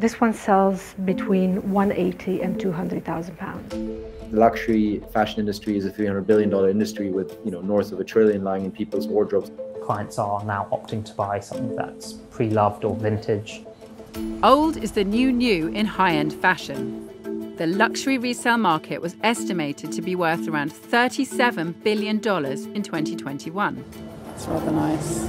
This one sells between 180 and 200,000 pounds. The luxury fashion industry is a $300 billion industry with north of $1 trillion lying in people's wardrobes. Clients are now opting to buy something that's pre-loved or vintage. Old is the new in high-end fashion. The luxury resale market was estimated to be worth around $37 billion in 2021. That's rather nice.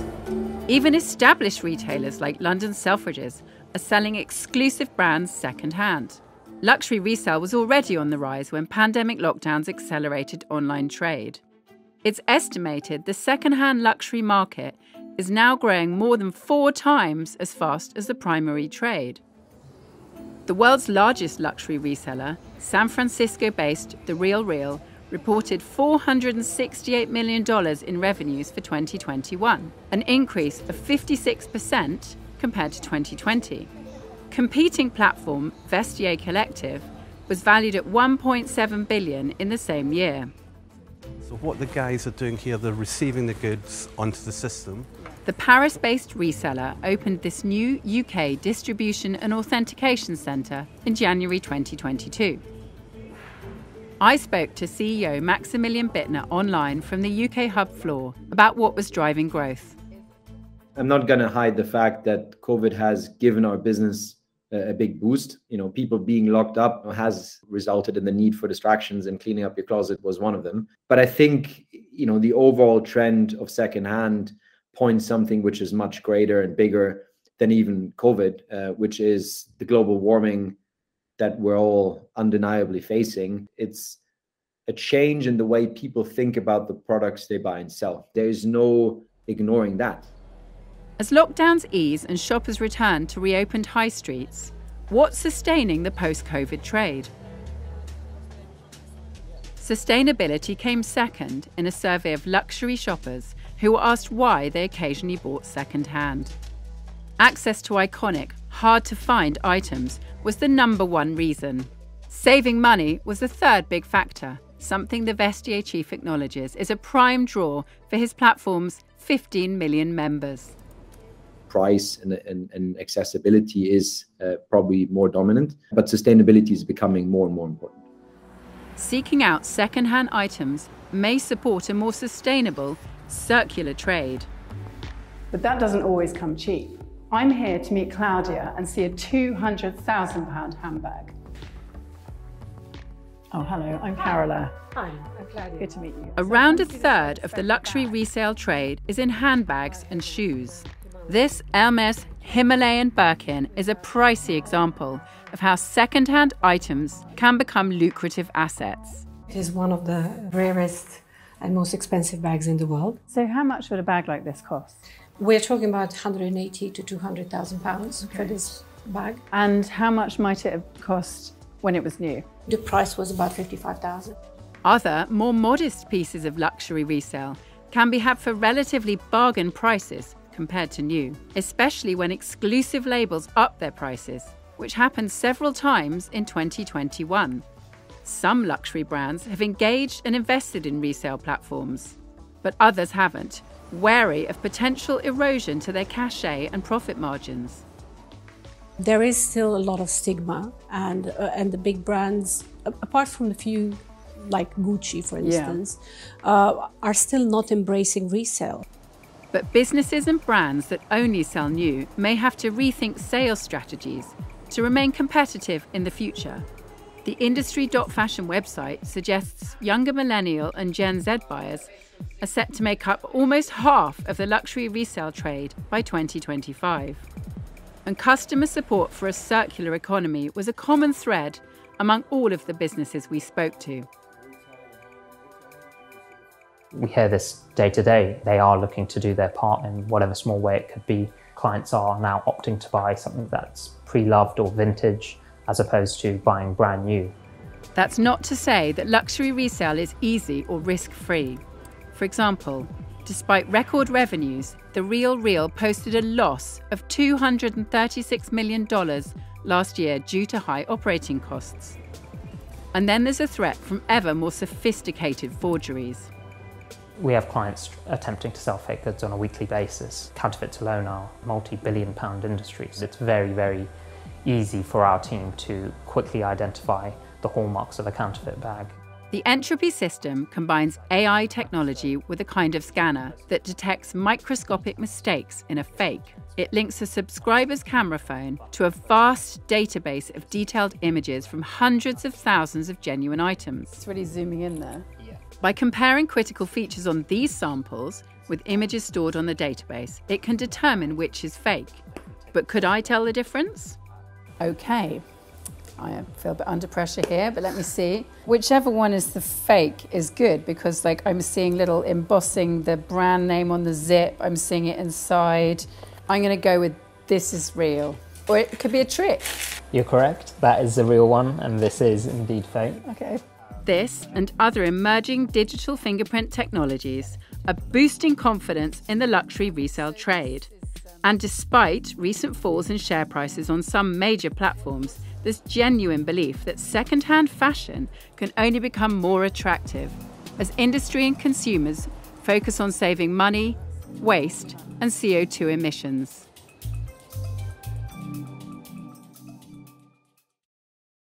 Even established retailers like London Selfridges are selling exclusive brands second-hand. Luxury resale was already on the rise when pandemic lockdowns accelerated online trade. It's estimated the second-hand luxury market is now growing more than 4 times as fast as the primary trade. The world's largest luxury reseller, San Francisco-based The RealReal, reported $468 million in revenues for 2021, an increase of 56% compared to 2020. Competing platform Vestiaire Collective was valued at $1.7 billion in the same year. So what the guys are doing here, they're receiving the goods onto the system. The Paris-based reseller opened this new UK distribution and authentication centre in January 2022. I spoke to CEO Maximilian Bittner online from the UK hub floor about what was driving growth. I'm not going to hide the fact that COVID has given our business a big boost. People being locked up has resulted in the need for distractions, and cleaning up your closet was one of them. But I think, the overall trend of secondhand points something which is much greater and bigger than even COVID, which is the global warming that we're all undeniably facing. It's a change in the way people think about the products they buy and sell. There is no ignoring that. As lockdowns ease and shoppers return to reopened high streets, what's sustaining the post-COVID trade? Sustainability came second in a survey of luxury shoppers who were asked why they occasionally bought second-hand. Access to iconic, hard-to-find items was the #1 reason. Saving money was the third big factor, something the Vestiaire chief acknowledges is a prime draw for his platform's 15 million members. Price and accessibility is probably more dominant, but sustainability is becoming more and more important. Seeking out second-hand items may support a more sustainable, circular trade. But that doesn't always come cheap. I'm here to meet Claudia and see a £200,000 handbag. Oh, hello, I'm Carola. Hi, I'm Claudia. Good to meet you. Around a third of the luxury resale trade is in handbags and shoes. This Hermes Himalayan Birkin is a pricey example of how second-hand items can become lucrative assets. It is one of the rarest and most expensive bags in the world. So how much would a bag like this cost? We're talking about 180 to 200,000 pounds for this bag. And how much might it have cost when it was new? The price was about 55,000. Other, more modest pieces of luxury resale can be had for relatively bargain prices compared to new, especially when exclusive labels up their prices, which happened several times in 2021. Some luxury brands have engaged and invested in resale platforms, but others haven't, wary of potential erosion to their cachet and profit margins. There is still a lot of stigma, and the big brands, apart from a few like Gucci, for instance, are still not embracing resale. But businesses and brands that only sell new may have to rethink sales strategies to remain competitive in the future. The industry.fashion website suggests younger millennial and Gen Z buyers are set to make up almost half of the luxury resale trade by 2025. And customer support for a circular economy was a common thread among all of the businesses we spoke to. We hear this day to day. They are looking to do their part in whatever small way it could be. Clients are now opting to buy something that's pre-loved or vintage as opposed to buying brand new. That's not to say that luxury resale is easy or risk-free. For example, despite record revenues, The RealReal posted a loss of $236 million last year due to high operating costs. And then there's a threat from ever more sophisticated forgeries. We have clients attempting to sell fake goods on a weekly basis. Counterfeits alone are multi-billion-pound industries. It's very, very easy for our team to quickly identify the hallmarks of a counterfeit bag. The Entropy system combines AI technology with a kind of scanner that detects microscopic mistakes in a fake. It links a subscriber's camera phone to a vast database of detailed images from hundreds of thousands of genuine items. It's really zooming in there. By comparing critical features on these samples with images stored on the database, it can determine which is fake. But could I tell the difference? Okay. I feel a bit under pressure here, but let me see. Whichever one is the fake is good, because like I'm seeing little embossing the brand name on the zip. I'm seeing it inside. I'm going to go with this is real. Or it could be a trick. You're correct. That is the real one, and this is indeed fake. Okay. This and other emerging digital fingerprint technologies are boosting confidence in the luxury resale trade. And despite recent falls in share prices on some major platforms, there's genuine belief that second-hand fashion can only become more attractive as industry and consumers focus on saving money, waste, and CO2 emissions.